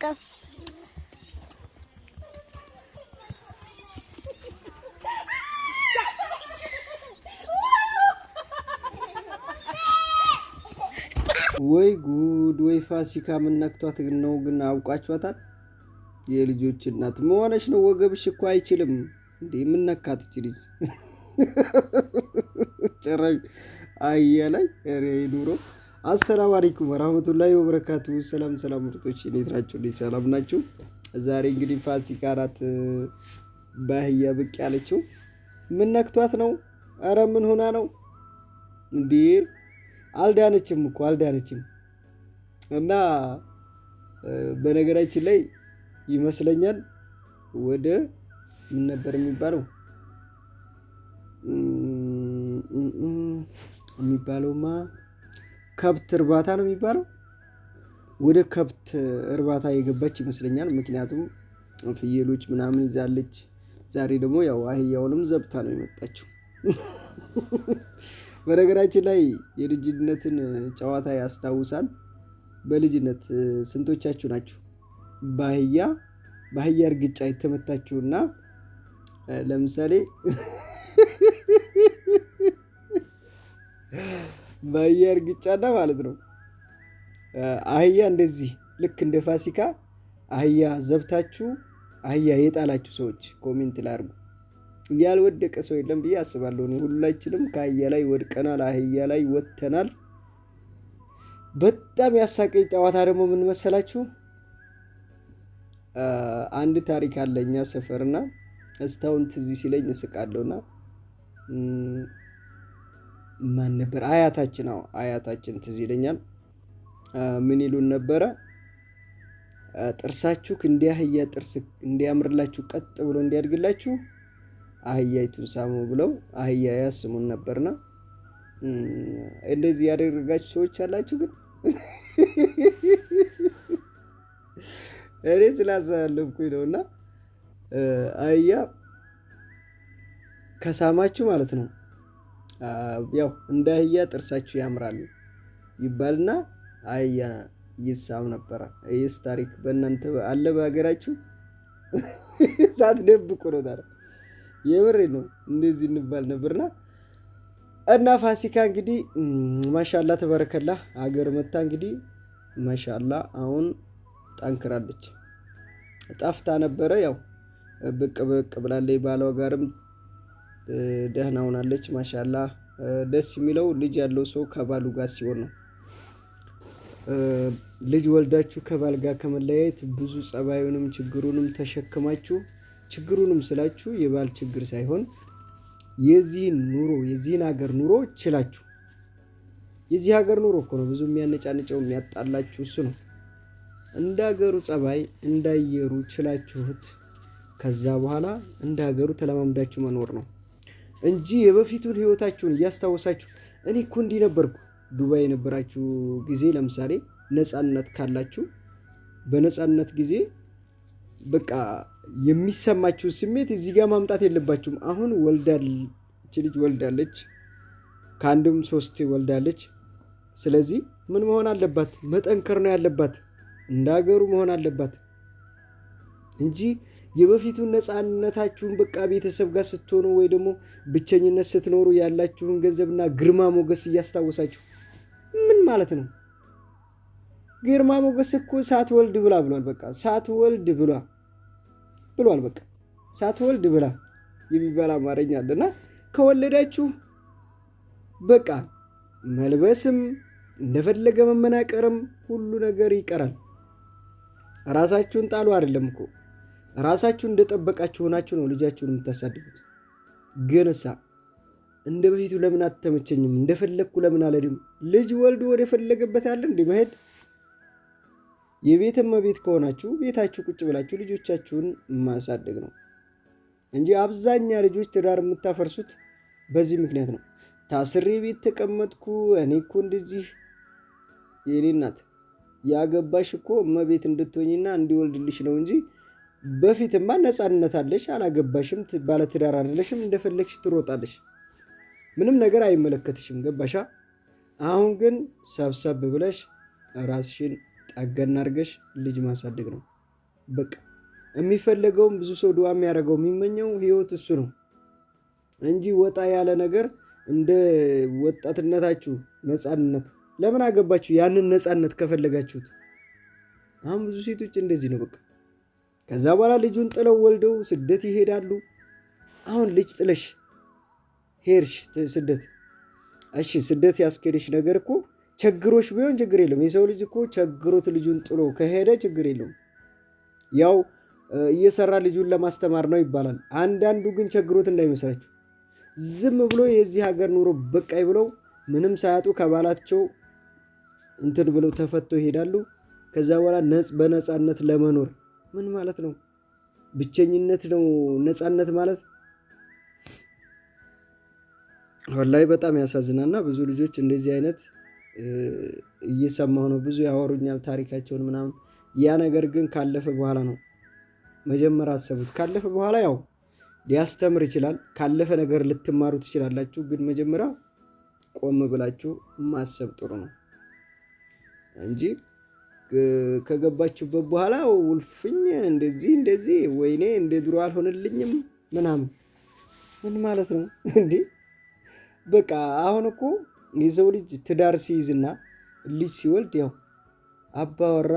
ቀስ ወይ ጉድ ወይ ፋሲካ ምን ነክቷት ነው ግን አውቃችኋታል? የልጆች እናት መሆነሽ ነው። ወገብሽ እኮ አይችልም እንዴ? ምን ነካት እቺ ልጅ? ጭራሽ አህያ ላይ ኧረ ኑሮ። አሰላሙ አለይኩም ወራህመቱላሂ ወበረካቱ። ሰላም ሰላም ምርጦች እንዴት ናችሁ? ሰላም ናችሁ? ዛሬ እንግዲህ ፋሲካ ናት በአህያ ብቅ ያለችው። ምን ነክቷት ነው? ኧረ ምን ሆና ነው እንዴ? አልዳነችም እኮ አልዳነችም። እና በነገራችን ላይ ይመስለኛል ወደ ምን ነበር የሚባለውማ ከብት እርባታ ነው የሚባለው። ወደ ከብት እርባታ የገባች ይመስለኛል። ምክንያቱም ፍየሎች ምናምን ይዛለች። ዛሬ ደግሞ ያው አህያውንም ዘብታ ነው የመጣችው። በነገራችን ላይ የልጅነትን ጨዋታ ያስታውሳል። በልጅነት ስንቶቻችሁ ናችሁ በአህያ እርግጫ የተመታችሁና ለምሳሌ በአህያ እርግጫና ማለት ነው አህያ እንደዚህ ልክ እንደ ፋሲካ አህያ ዘብታችሁ አህያ የጣላችሁ ሰዎች ኮሜንት ላይ አድርጉ። ያልወደቀ ሰው የለም ብዬ አስባለሁ። ሁላችንም ከአህያ ላይ ወድቀናል፣ አህያ ላይ ወጥተናል። በጣም ያሳቀኝ ጨዋታ ደግሞ ምን መሰላችሁ? አንድ ታሪክ አለ እኛ ሰፈርና እስካሁን ትዝ ሲለኝ እስቃለሁና ማን ነበር አያታችን ትዝ ይለኛል። ምን ይሉን ነበረ? ጥርሳችሁ እንደ አህያ ጥርስ እንዲያምርላችሁ ቀጥ ብሎ እንዲያድግላችሁ አህያይቱን ሳሙ ብለው አህያ ያስሙን ነበርና እንደዚህ ያደረጋችሁ ሰዎች አላችሁ። ግን እኔ ስላሳለፍኩኝ ነውና አህያ ከሳማችሁ ማለት ነው ያው እንደ አህያ ጥርሳችሁ ያምራል ይባልና አህያ ይሳም ነበረ። ይህስ ታሪክ በእናንተ አለ በሀገራችሁ? ሳትደብቁ ነው ታዲያ። የምሬ ነው እንደዚህ እንባል ነበርና እና ፋሲካ እንግዲህ ማሻአላ ተበረከላ ሀገር መታ እንግዲህ ማሻአላ አሁን ጠንክራለች። ጠፍታ ነበረ ያው ብቅ ብላለች። ባሏ ጋርም ደህና ሆናለች ማሻአላ። ደስ የሚለው ልጅ ያለው ሰው ከባሉ ጋር ሲሆን ነው። ልጅ ወልዳችሁ ከባል ጋር ከመለያየት ብዙ ጸባዩንም ችግሩንም ተሸክማችሁ ችግሩንም ስላችሁ የባል ችግር ሳይሆን የዚህን ሀገር ኑሮ ችላችሁ የዚህ ሀገር ኑሮ እኮ ነው ብዙ የሚያነጫንጨው የሚያጣላችሁ እሱ ነው። እንደ ሀገሩ ጸባይ እንዳየሩ ችላችሁት ከዛ በኋላ እንደ ሀገሩ ተለማምዳችሁ መኖር ነው እንጂ የበፊቱን ህይወታችሁን እያስታወሳችሁ እኔ እኮ እንዲህ ነበርኩ። ዱባይ የነበራችሁ ጊዜ ለምሳሌ ነፃነት ካላችሁ በነፃነት ጊዜ በቃ የሚሰማችሁ ስሜት እዚህ ጋር ማምጣት የለባችሁም። አሁን ልጅ ወልዳለች፣ ከአንድም 3 ወልዳለች። ስለዚህ ምን መሆን አለባት? መጠንከር ነው ያለባት፣ እንደ ሀገሩ መሆን አለባት እንጂ የበፊቱን ነፃነታችሁን በቃ ቤተሰብ ጋር ስትሆኑ ወይ ደግሞ ብቸኝነት ስትኖሩ ያላችሁን ገንዘብና ግርማ ሞገስ እያስታወሳችሁ ምን ማለት ነው? ግርማ ሞገስ እኮ ሳትወልድ ብላ ብሏል። በቃ ሳትወልድ ብሏል። በቃ ሳትወልድ ብላ የሚባል አማርኛ አለና ከወለዳችሁ በቃ መልበስም እንደፈለገ መመናቀርም ሁሉ ነገር ይቀራል። ራሳችሁን ጣሉ አይደለም እኮ ራሳችሁን እንደጠበቃችሁ ሆናችሁ ነው ልጃችሁን የምታሳድጉት። ግን እንደ በፊቱ ለምን አትተመቸኝም? እንደፈለግኩ ለምን አልሄድም? ልጅ ወልዶ ወደ ፈለገበት አለ እንደ መሄድ። የቤትም ቤት ከሆናችሁ ቤታችሁ ቁጭ ብላችሁ ልጆቻችሁን ማሳደግ ነው እንጂ አብዛኛ ልጆች ትዳር የምታፈርሱት በዚህ ምክንያት ነው። ታስሬ ቤት ተቀመጥኩ እኔ እኮ እንደዚህ። የኔ እናት ያገባሽ እኮ እመቤት እንድትሆኝና እንዲወልድልሽ ነው እንጂ በፊትማ ነፃነት አለሽ። አላገባሽም፣ ባለትዳር አይደለሽም፣ እንደፈለግሽ ትሮጣለሽ፣ ምንም ነገር አይመለከትሽም። ገባሻ? አሁን ግን ሰብሰብ ብለሽ ራስሽን ጠገና አድርገሽ ልጅ ማሳደግ ነው በቃ። የሚፈለገውም ብዙ ሰው ዱዓ የሚያደርገው የሚመኘው ህይወት እሱ ነው እንጂ ወጣ ያለ ነገር እንደ ወጣትነታችሁ ነፃነት ለምን አገባችሁ? ያንን ነፃነት ከፈለጋችሁት። አሁን ብዙ ሴቶች እንደዚህ ነው በቃ። ከዛ በኋላ ልጁን ጥለው ወልደው ስደት ይሄዳሉ። አሁን ልጅ ጥለሽ ሄድሽ ስደት፣ እሺ ስደት ያስኬድሽ ነገር እኮ ቸግሮሽ ቢሆን ችግር የለውም። የሰው ልጅ እኮ ቸግሮት ልጁን ጥሎ ከሄደ ችግር የለውም። ያው እየሰራ ልጁን ለማስተማር ነው ይባላል። አንዳንዱ ግን ቸግሮት እንዳይመስላችሁ ዝም ብሎ የዚህ ሀገር ኑሮ በቃይ ብለው ምንም ሳያጡ ከባላቸው እንትን ብለው ተፈተው ይሄዳሉ። ከዛ በኋላ በነፃነት ለመኖር ምን ማለት ነው? ብቸኝነት ነው ነፃነት ማለት። ወላሂ በጣም ያሳዝናልና ብዙ ልጆች እንደዚህ አይነት እየሰማሁ ነው። ብዙ ያወሩኛል ታሪካቸውን ምናምን። ያ ነገር ግን ካለፈ በኋላ ነው። መጀመሪያ አሰቡት። ካለፈ በኋላ ያው ሊያስተምር ይችላል። ካለፈ ነገር ልትማሩ ትችላላችሁ። ግን መጀመሪያ ቆም ብላችሁ ማሰብ ጥሩ ነው እንጂ ከገባችሁበት በኋላ ውልፍኝ እንደዚህ ወይኔ እንደ ድሮ አልሆነልኝም ምናምን ምን ማለት ነው እንዴ? በቃ አሁን እኮ የሰው ልጅ ትዳር ሲይዝና ልጅ ሲወልድ ያው አባወራ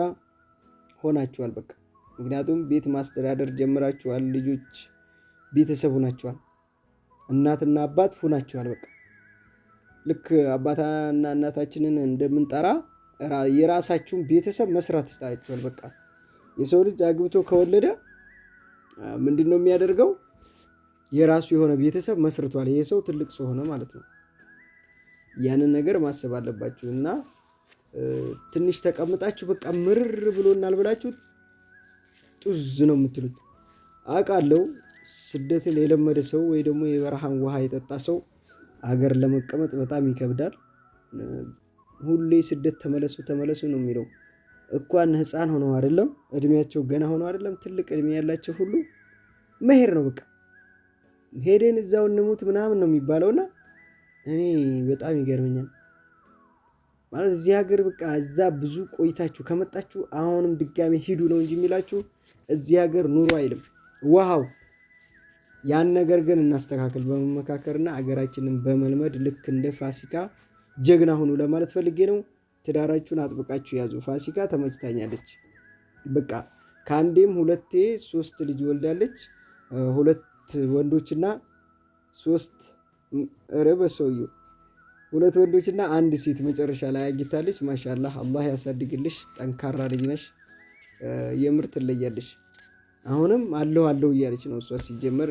ሆናችኋል በቃ። ምክንያቱም ቤት ማስተዳደር ጀምራችኋል። ልጆች ቤተሰብ ሆናችኋል። እናትና አባት ሆናችኋል በቃ። ልክ አባትና እናታችንን እንደምንጠራ የራሳችሁን ቤተሰብ መስራት ይችላችኋል በቃ። የሰው ልጅ አግብቶ ከወለደ ምንድን ነው የሚያደርገው? የራሱ የሆነ ቤተሰብ መስርቷል። ይሄ ሰው ትልቅ ሰው ሆነ ማለት ነው። ያንን ነገር ማሰብ አለባችሁ እና ትንሽ ተቀምጣችሁ በቃ ምርር ብሎናል ብላችሁ ጡዝ ነው የምትሉት። አውቃለሁ ስደትን የለመደ ሰው ወይ ደግሞ የበረሃን ውሃ የጠጣ ሰው አገር ለመቀመጥ በጣም ይከብዳል። ሁሌ ስደት ተመለሱ ነው የሚለው። እንኳን ህፃን ሆነው አይደለም እድሜያቸው ገና ሆነው አይደለም ትልቅ እድሜ ያላቸው ሁሉ መሄድ ነው በቃ። ሄደን እዛው እንሙት ምናምን ነው የሚባለውና እኔ በጣም ይገርመኛል ማለት እዚህ ሀገር በቃ እዛ ብዙ ቆይታችሁ ከመጣችሁ አሁንም ድጋሚ ሂዱ ነው እንጂ የሚላችሁ እዚህ ሀገር ኑሮ አይልም ውሃው። ያን ነገር ግን እናስተካክል በመመካከርና አገራችንን በመልመድ ልክ እንደ ፋሲካ ጀግና ሁኑ ለማለት ፈልጌ ነው። ትዳራችሁን አጥብቃችሁ ያዙ። ፋሲካ ተመችታኛለች በቃ። ከአንዴም 2-3 ልጅ ወልዳለች። 2 ወንዶችና 3 በሰውየው 2 ወንዶችና 1 ሴት መጨረሻ ላይ አግኝታለች። ማሻአላህ አላህ ያሳድግልሽ። ጠንካራ ልጅ ነሽ። የምር ትለያለሽ። አሁንም አለው እያለች ነው እሷ ሲጀመር